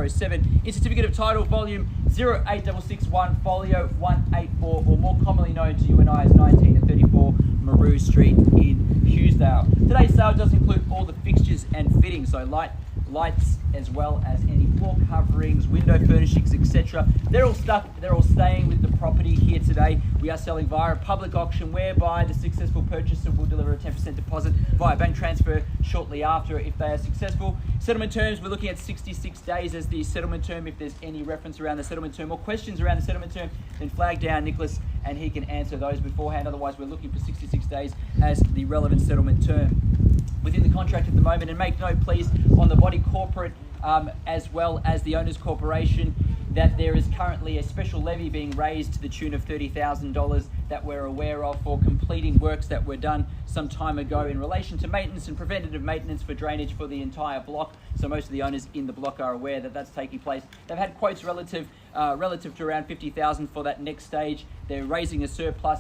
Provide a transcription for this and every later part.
07 in certificate of title volume 08661 folio 184, or more commonly known to you and I as 19 and 34 Maroo Street in Hughesdale. Today's sale does include all the fixtures and fittings, so lights as well as any floor coverings, window furnishings, etc. They're all staying with the property here today. We are selling via a public auction whereby the successful purchaser will deliver a 10% deposit via bank transfer shortly after if they are successful. Settlement terms, we're looking at 66 days as the settlement term. If there's any reference around the settlement term or questions around the settlement term, then flag down Nicholas and he can answer those beforehand. Otherwise, we're looking for 66 days as the relevant settlement term within the contract at the moment. And make note, please, on the body corporate as well as the owners corporation, that there is currently a special levy being raised to the tune of $30,000 that we're aware of for completing works that were done some time ago in relation to maintenance and preventative maintenance for drainage for the entire block. So most of the owners in the block are aware that that's taking place. They've had quotes relative to around $50,000 for that next stage. They're raising a surplus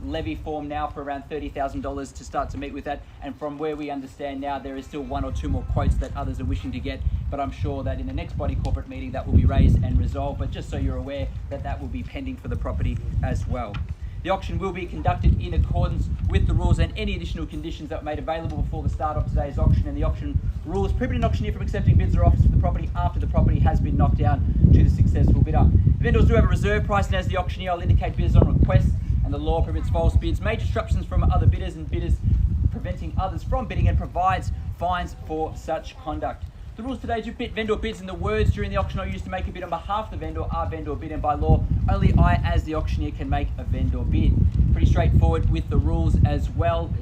levy form now for around $30,000 to start to meet with that, and from where we understand now, there is still one or two more quotes that others are wishing to get, but I'm sure that in the next body corporate meeting that will be raised and resolved. But just so you're aware that that will be pending for the property as well. The auction will be conducted in accordance with the rules and any additional conditions that were made available before the start of today's auction, and the auction rules prohibit an auctioneer from accepting bids or offers for the property after the property has been knocked down to the successful bidder. The vendors do have a reserve price, and as the auctioneer, I'll indicate bids on request, and the law prohibits false bids, major disruptions from other bidders, and bidders preventing others from bidding, and provides fines for such conduct. The rules today do pit vendor bids, and the words during the auction are used to make a bid on behalf of the vendor are vendor bid, and by law, only I as the auctioneer can make a vendor bid. Pretty straightforward with the rules as well.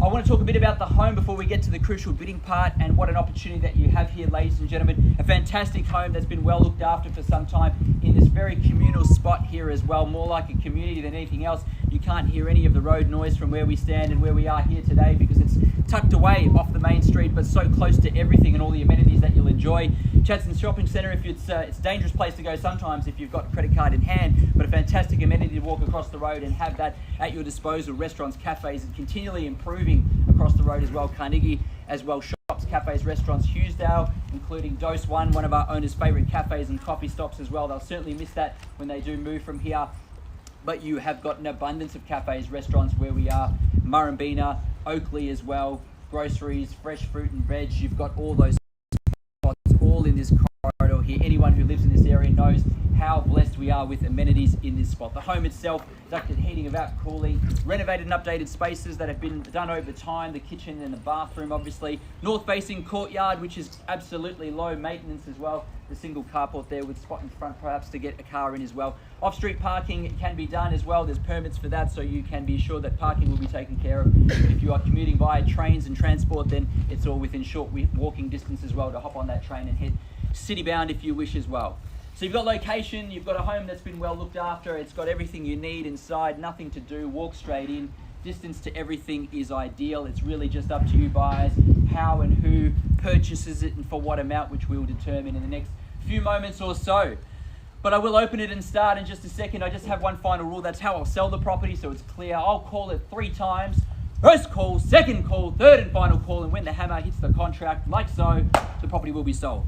I want to talk a bit about the home before we get to the crucial bidding part, and what an opportunity that you have here, ladies and gentlemen. A fantastic home that's been well looked after for some time in this very communal spot here as well, more like a community than anything else. You can't hear any of the road noise from where we stand and where we are here today because it's tucked away off the main street, but so close to everything and all the amenities that you'll enjoy. Chadstone Shopping Centre, if it's a dangerous place to go sometimes if you've got a credit card in hand, but a fantastic amenity to walk across the road and have that at your disposal. Restaurants, cafes, and continually improving across the road as well. Carnegie as well, shops, cafes, restaurants, Hughesdale, including Dose One of our owners' favourite cafes and coffee stops as well. They'll certainly miss that when they do move from here. But you have got an abundance of cafes, restaurants where we are. Maroo, Oakleigh as well, groceries, fresh fruit and veg. You've got all those spots all in this corridor here. Anyone who lives in this area knows how blessed we are with amenities in this spot. The home itself, ducted heating, evap cooling, renovated and updated spaces that have been done over time, the kitchen and the bathroom obviously. North facing courtyard, which is absolutely low maintenance as well. The single carport there with spot in front perhaps to get a car in as well. Off-street parking can be done as well. There's permits for that, so you can be assured that parking will be taken care of. If you are commuting via trains and transport, then it's all within short walking distance as well to hop on that train and head city-bound if you wish as well. So you've got location, you've got a home that's been well looked after, it's got everything you need inside, nothing to do, walk straight in. Distance to everything is ideal. It's really just up to you buyers how and who purchases it and for what amount, which we'll determine in the next few moments or so. But I will open it and start in just a second. I just have one final rule. That's how I'll sell the property, so it's clear. I'll call it 3 times. First call, second call, third and final call, and when the hammer hits the contract, like so, the property will be sold.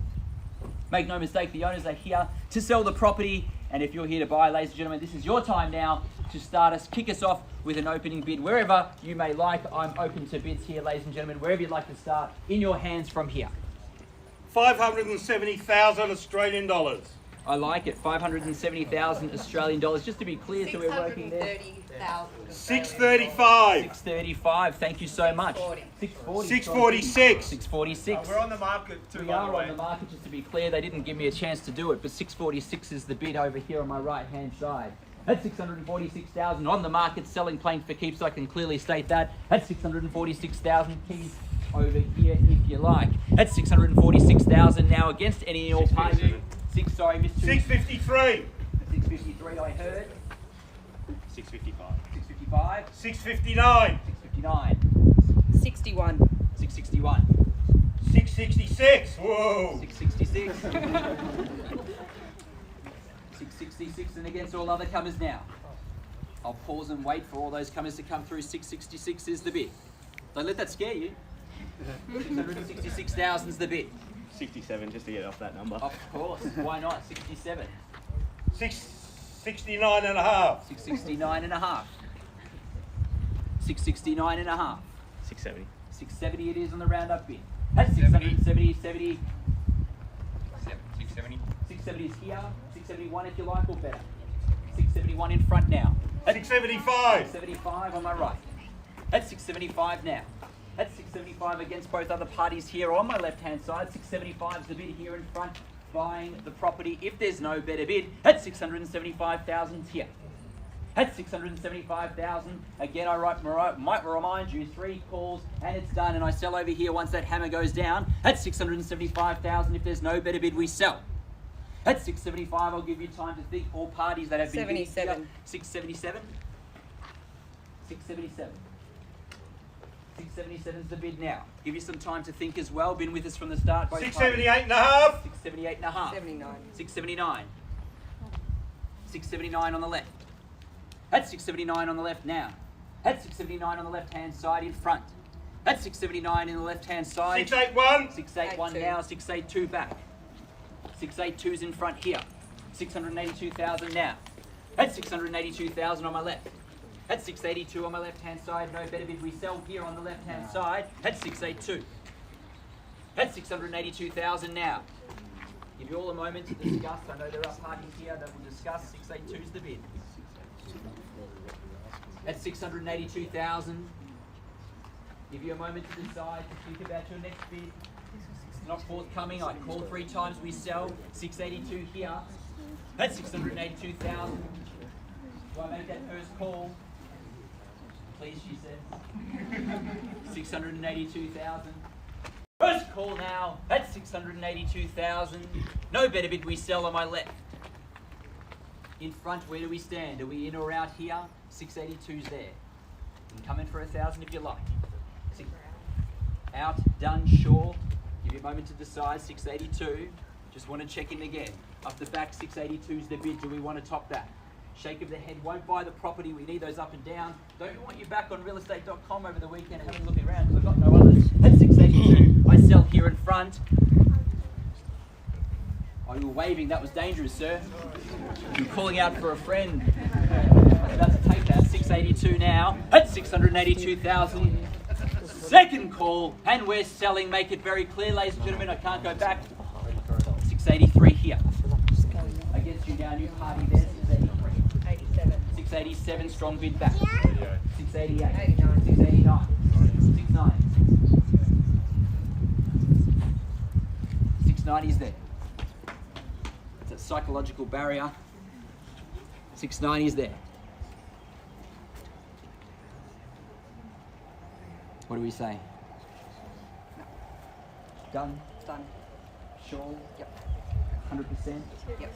Make no mistake, the owners are here to sell the property, and if you're here to buy, ladies and gentlemen, this is your time now to start us, kick us off with an opening bid wherever you may like. I'm open to bids here, ladies and gentlemen, wherever you'd like to start, in your hands from here. 570,000 Australian dollars. I like it, 570,000 Australian dollars. Just to be clear, so we're working there. 635. 635, thank you so much. 640. 646. 646. We're on the market too, We are on the market, just to be clear. They didn't give me a chance to do it, but 646 is the bid over here on my right-hand side. That's 646,000 on the market, selling plain for keeps. I can clearly state that. That's 646,000 keys over here, if you like. That's 646,000 now against any and all parties. 653. 653, I heard. 655. 655. 659. 659. 61. 661. 666. Whoa. 666. 666, and against all other comers now. I'll pause and wait for all those comers to come through. 666 is the bid. Don't let that scare you. 666,000 is the bid. 67 just to get off that number. Of course, why not? 67. 669 and a half. 669 and a half. 669 and a half. 670. 670 it is on the roundup bid. That's 670, 70. 670. 670 is here. 671 if you like, or better. 671 in front now. That's 675. 675 on my right. That's 675 now. That's 675 against both other parties here on my left-hand side. 675 is the bid here in front, buying the property. If there's no better bid, that's 675,000 here. That's 675,000. Again, might remind you, 3 calls and it's done. And I sell over here once that hammer goes down. That's 675,000. If there's no better bid, we sell. That's 675. I'll give you time to think. All parties that have been bidding here. 677. 677. 677 is the bid now. Give you some time to think as well. Been with us from the start. 678 and a half. 678 and a half. 79. 679. 679 on the left. That's 679 on the left now. That's 679 on the left-hand side in front. That's 679 in the left-hand side. 681. 681 now. 682 back. 682's in front here. 682,000 now. That's 682,000 on my left. That's 682 on my left-hand side. No better bid. We sell here on the left-hand side. That's 682. That's 682,000 now. Give you all a moment to discuss. I know there are parties here that will discuss. 682 is the bid. That's 682,000. Give you a moment to decide, to think about your next bid. It's not forthcoming. I call 3 times. We sell. 682 here. That's 682,000. Do I make that first call? Please, she says. 682,000. First call now. That's 682,000. No better bid. We sell on my left. In front, where do we stand? Are we in or out here? 682's there. You can come in for 1,000 if you like. Out, done, sure. Give you a moment to decide. 682. Just want to check in again. Up the back, 682's the bid. Do we want to top that? Shake of the head. Won't buy the property. We need those up and down. Don't want you back on realestate.com over the weekend having a look around because I've got no others. That's 682. I sell here in front. Oh, you were waving. That was dangerous, sir. You're calling out for a friend. I was about to take that. 682 now. That's 682,000. Second call, and we're selling. Make it very clear, ladies and gentlemen. I can't go back. 683 here. Against you now, new party there. 683. 87. 687, strong bid back. 688. 89. 689. 69. 690 is there. It's a psychological barrier. 690 is there. What do we say? Done? Done. Sure? Yep. 100%? Yep.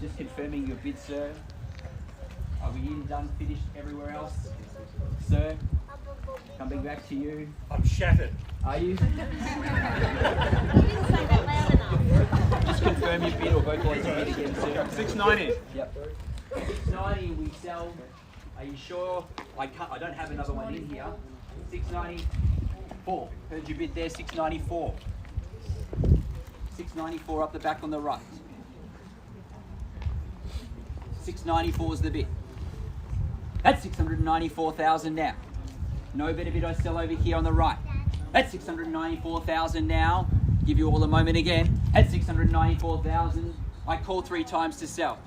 Just confirming your bid, sir. Are we in, done, finished everywhere else? Sir? Coming back to you. I'm shattered. Are you? You didn't say that loud enough. Just confirm your bid or vocalise your bid again, sir. 690. Yep. 690 we sell. Are you sure? I don't have another one in here. 694. Heard you bid there. 694. 694 up the back on the right. 694 is the bid. That's 694,000 now. No better bid I sell over here on the right. That's 694,000 now. Give you all a moment again. That's 694,000. I call 3 times to sell.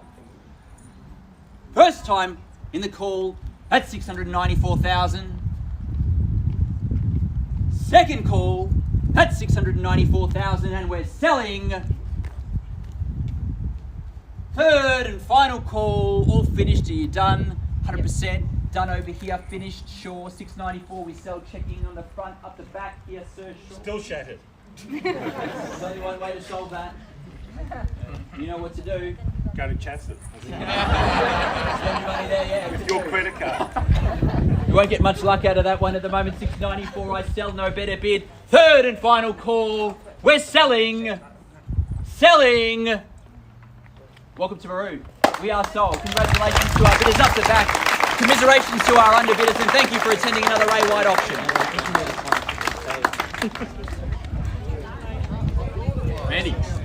First time in the call, that's 694,000. Second call, that's 694,000 and we're selling. Third and final call, all finished. Are you done? 100% done over here, finished, sure. 694 we sell, checking on the front, up the back, yes sir, sure. Still shattered. There's only one way to solve that. You know what to do. Go to Chadstone. Spend your money there, yeah. With your credit card. You won't get much luck out of that one at the moment. 694, I sell, no better bid. Third and final call. We're selling. Selling. Welcome to Maroo. We are sold. Congratulations to our bidders up the back. Commiserations to our underbidders, and thank you for attending another Ray White auction. Amenities.